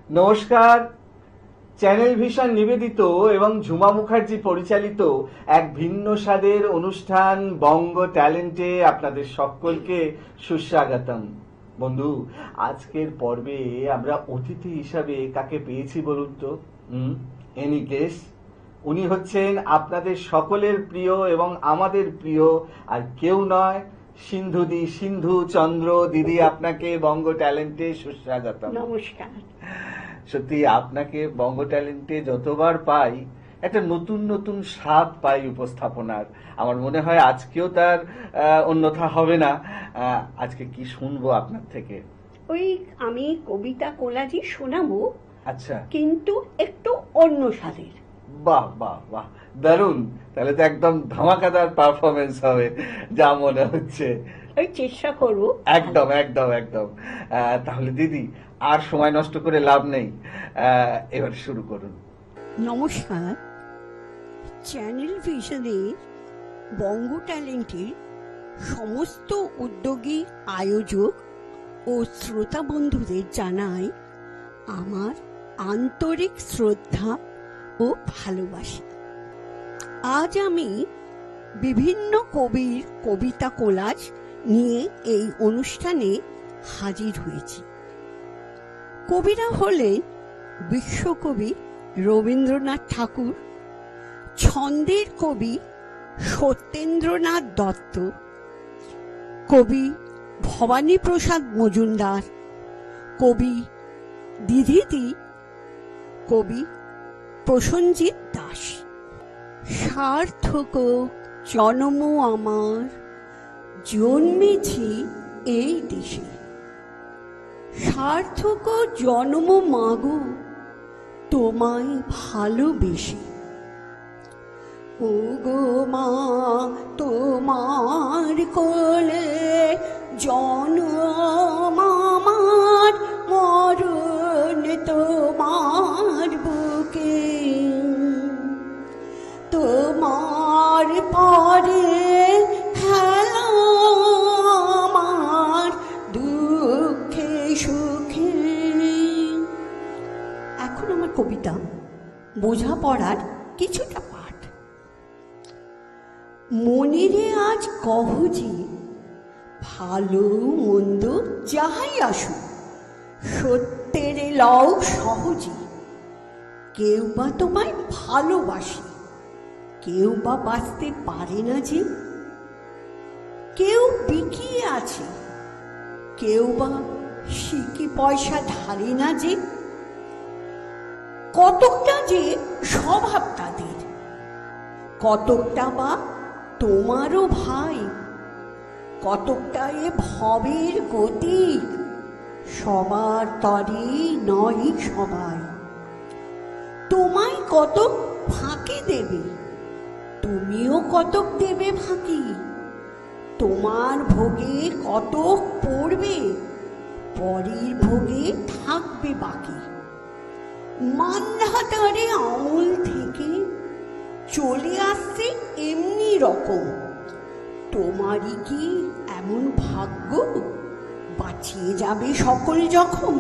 নমস্কার। Channel vision নিবেদিত এবং ঝুমা মুখার্জি পরিচালিত এক ভিন্ন স্বাদের অনুষ্ঠান বঙ্গ ট্যালেন্টে আপনাদের সকলকে সুস্বাগতম। বন্ধু, আজকের পর্বে আমরা অতিথি হিসাবে কাকে পেয়েছি বলুন তো? Any guess? উনি হচ্ছেন আপনাদের সকলের প্রিয় এবং আমাদের প্রিয়, আর কেউ নয়, সিন্ধুদি, সিন্ধু চন্দ্র দিদি। আপনাকে বঙ্গ ট্যালেন্টে সুস্বাগতম। নমস্কার। সত্যি আপনাকে বঙ্গ ট্যালেন্টে যতবার পাই একটা নতুন নতুন স্বাদ পাই উপস্থাপনার। আমার মনে হয় আজকেও তার অন্যথা হবে না। আজকে কি শুনবো আপনার থেকে? ওই আমি কবিতা কোলাজি শোনাবো, আচ্ছা, কিন্তু একটু অন্য স্বাদের। বাহ বাহ বাহ, দারুণ। তাহলে তো একদম ধামাকাদার পারফরমেন্স হবে যা মনে হচ্ছে। ওই চেষ্টা করবো। একদম একদম একদম। তাহলে দিদি, আর সময় নষ্ট করে লাভ নেই, এবার শুরু করুন। নমস্কার। চ্যানেল ভিশনের বঙ্গ ট্যালেন্টের সমস্ত উদ্যোগী, আয়োজক ও শ্রোতা বন্ধুদের জানাই আমার আন্তরিক শ্রদ্ধা ও ভালোবাসা। আজ আমি বিভিন্ন কবির কবিতা কোলাজ নিয়ে এই অনুষ্ঠানে হাজির হয়েছি। কবিরা হলেন বিশ্বকবি রবীন্দ্রনাথ ঠাকুর, ছন্দের কবি সত্যেন্দ্রনাথ দত্ত, কবি ভবানীপ্রসাদ মজুমদার, কবি দিদিদি, কবি প্রসেনজিৎ দাস। সার্থক জন্ম আমার, জন্মেছি এই দেশে। সার্থক জন্ম মাগো তোমায় ভালোবেসে। ও গো মা, তোমার কোলে জন্ম আমার, মরণ তোমার বুকে। তোমার পরে খেলা আমার, দুঃখে সুখে। এখন আমার কবিতা বোঝাপড়ার কিছুটা পাঠ। মনিরে আজ কহজি, ভালো মন্দ যাহাই আসুক, সত্যের লও সহজি। কেউ বা তোমায় ভালোবাসে, কেউ বা বাঁচতে পারে না যে। কেউ বিকিয়ে আছে, কেউ বা সিকি পয়সা ধারে না যে। কতকটা যে স্বভাব তাদের, কতকটা বা তোমারও ভাই, কতকটা এ ভবের গতি, সবার তরে নয় সবাই। তোমায় কতক ফাঁকি দেবে, তুমিও কতক দেবে ফাঁকি। তোমার ভোগে কতক পড়বে, পরের ভোগে থাকবে বাকি। মান্ধাতারে আমল থেকে চলে আসছে এমনি রকম। তোমারই কি এমন ভাগ্য, বাঁচিয়ে যাবে সকল জখম?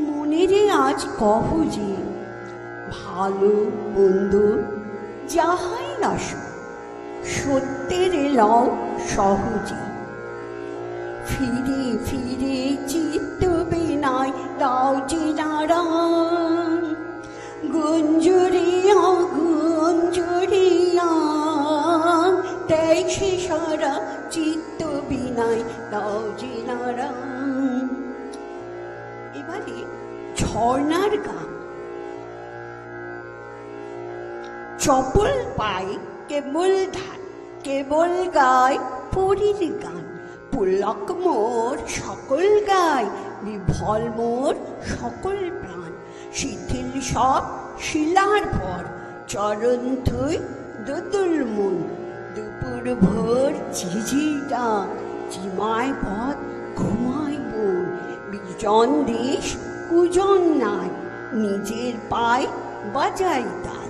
মনেরে আজ কহ যে, ভালো মন্দ যাহাই আসুক, সত্যের লও সহজে। ফিরে ফিরে চিত্ত বিনায় দাও যে নারায়ণ, গুঞ্জরিয়া গুঞ্জরিয়া দেখে সারা চিত্ত বিনায় দাও যে নারায়ণ। এবারে ঝর্ণার গান। চপল পাই কেবল ধান, কেবল গায় পরীর গান। পুলক মোর সকল গায়, বিভল মোর সকল প্রাণ। শিথিল সব শিলার পর, চরণ থুই দুদুল মন। দুপুর ভোর ঝিঝি ডাক, চিমায় পথ ঘুমায় বন। বিজন দেশ কুজন নাই, নিজের পায় বাজাই তাই।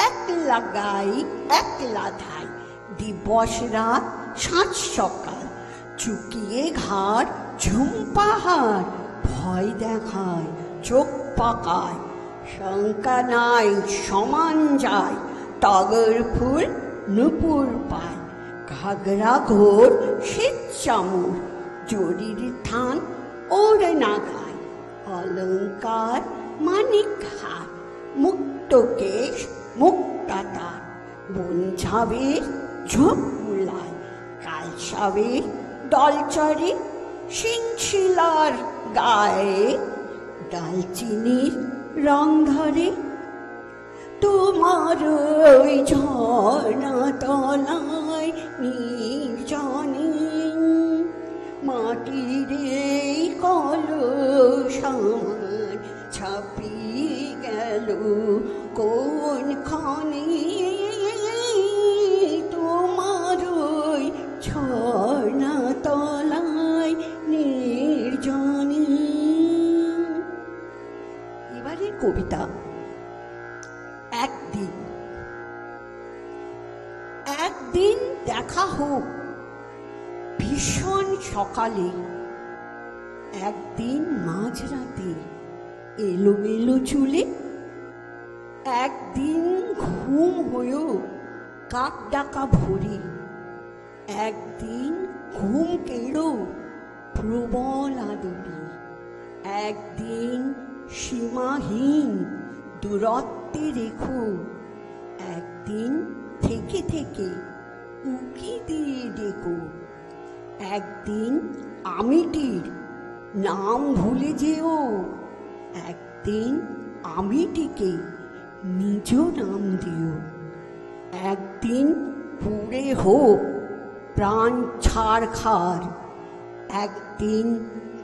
একলা গাই একলা ধাই, দিবস রাত সাঁঝ সকাল। চুকিয়ে ঘাড় ঝুম পাহাড়, ভয় দেখায় চোখ পাকায়, শঙ্কা নাই সমান যায়, টগর ফুল নুপুর পায়, ঘাগরা ঘোর শীত চামর, জরির থান ওর নাগায়, অলঙ্কার মানিক হার, মুক্ত কেশ মুক্তা তার, বঞ্ঝাবের ঝোপ মুলায়, কালসাবের দলচরে, শিংশিলার গায়ে ডালচিনির রং ধরে। তোমার ওই ঝর্ণা তলায় নির্জনে মাটির এই কলস আমার ছাপিয়ে গেল কোন ক্ষণে। তোমার ওই ঝর্ণা তলায় নির্জনে। এবারে কবিতা। একদিন একদিন দেখা হোক ভীষণ সকালে, একদিন মাঝরাতে এলোমেলো চুলে, একদিন ঘুম হয়েও কাক ডাকা ভোরে, একদিন ঘুম কেড়ো প্রবল আদরে, একদিন সীমাহীন দূরত্বে রেখো, একদিন থেকে থেকে উকি দিয়ে ডেকো, একদিন আমিটির নাম ভুলে যেও, একদিন আমিটিকে নিজ নাম দিও, একদিন পুড়ে হোক প্রাণ ছাড়খাড়, একদিন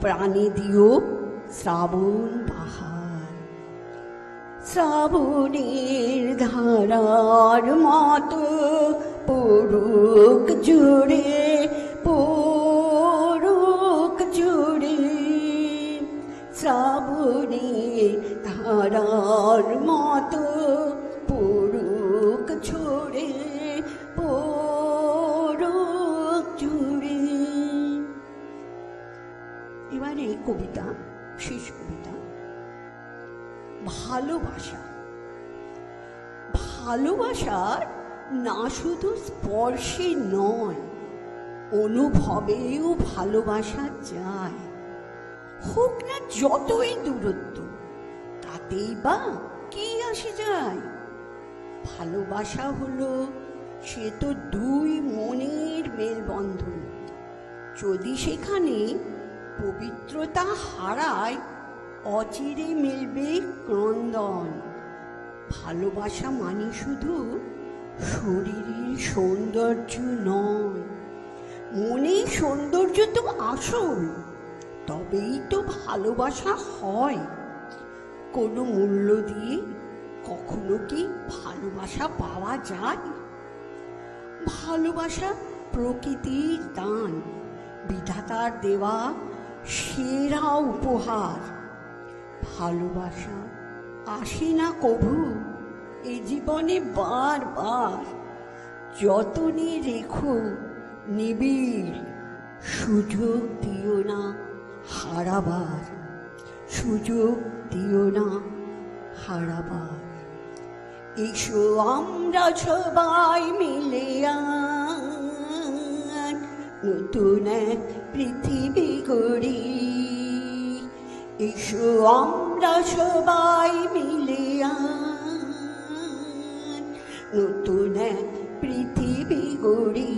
প্রাণে দিও শ্রাবণ বাহার। শ্রাবণের ধারার মতো পড়ুক জুড়ে, পড়ুক জুড়ে, শ্রাবণের ধারার মতো পড়ুক ঝরে, পড়ুক জুড়ে। এবারে কবিতা, শেষ কবিতা। ভালোবাসা। ভালোবাসার না শুধু স্পর্শে নয়, অনুভবেও ভালোবাসা যায়। হোক না যতই দূরত্ব, তাতেই বা কি আসে যায়। ভালোবাসা হলো সে তো দুই মনের মেলবন্ধন। যদি সেখানে পবিত্রতা হারায়, অচিরে মিলবে ক্রন্দন। ভালোবাসা মানে শুধু শরীরের সৌন্দর্য নয়, মনের সৌন্দর্য তো আসল। তবেই তো ভালোবাসা হয়। কোনো মূল্য দিয়ে কখনো কি ভালোবাসা পাওয়া যায়? ভালোবাসা প্রকৃতির দান, বিধাতার দেওয়া সেরা উপহার। ভালোবাসা আসে না কভু এ জীবনে বারবার, যতনে রেখো নিবিড়, সুযোগ দিও না হারাবার, সুযোগ দিও না হারাবার। এসো আমরা সবাই মিলে আজ নতুন এক পৃথিবী গড়ি। এসো আমরা সবাই মিলে আজ নতুন এক পৃথিবী গড়ি,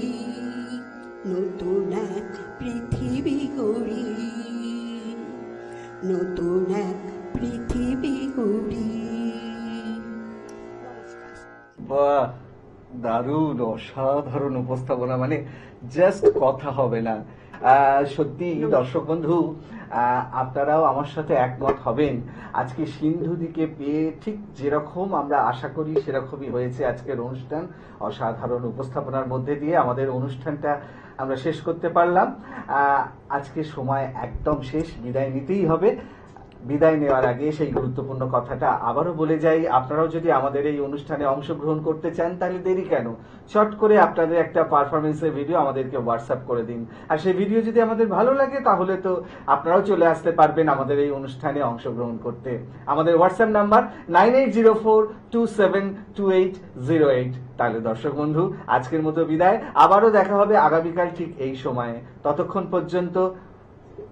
নতুন এক পৃথিবী গড়ি, নতুন এক পৃথিবী গড়ি। বাহ, দারুণ, অসাধারণ উপস্থাপনা। মানে জাস্ট কথা হবে না। সত্যি দর্শক বন্ধু, আপনারাও আমার সাথে একমত হবেন। আজকে সিন্ধুদিকে পেয়ে ঠিক যেরকম আমরা আশা করি সেরকমই হয়েছে আজকের অনুষ্ঠান। অসাধারণ উপস্থাপনার মধ্যে দিয়ে আমাদের অনুষ্ঠানটা আমরা শেষ করতে পারলাম। আজকে সময় একদম শেষ, বিদায় নিতেই হবে। বিদায় নেওয়ার আগে সেই গুরুত্বপূর্ণ কথাটা আবারও বলে যাই, আপনারাও যদি আমাদের এই অনুষ্ঠানে অংশগ্রহণ করতে চান তাহলে দেরি কেন, চট করে আপনাদের একটা পারফরমেন্সের ভিডিও আমাদেরকে হোয়াটসঅ্যাপ করে দিন। আর সেই ভিডিও যদি আমাদের ভালো লাগে তাহলে তো আপনারাও চলে আসতে পারবেন আমাদের এই অনুষ্ঠানে অংশগ্রহণ করতে। আমাদের হোয়াটসঅ্যাপ নাম্বার 9804272808। তাহলে দর্শক বন্ধু, আজকের মতো বিদায়, আবারও দেখা হবে আগামীকাল ঠিক এই সময়ে। ততক্ষণ পর্যন্ত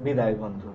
বিদায় বন্ধু।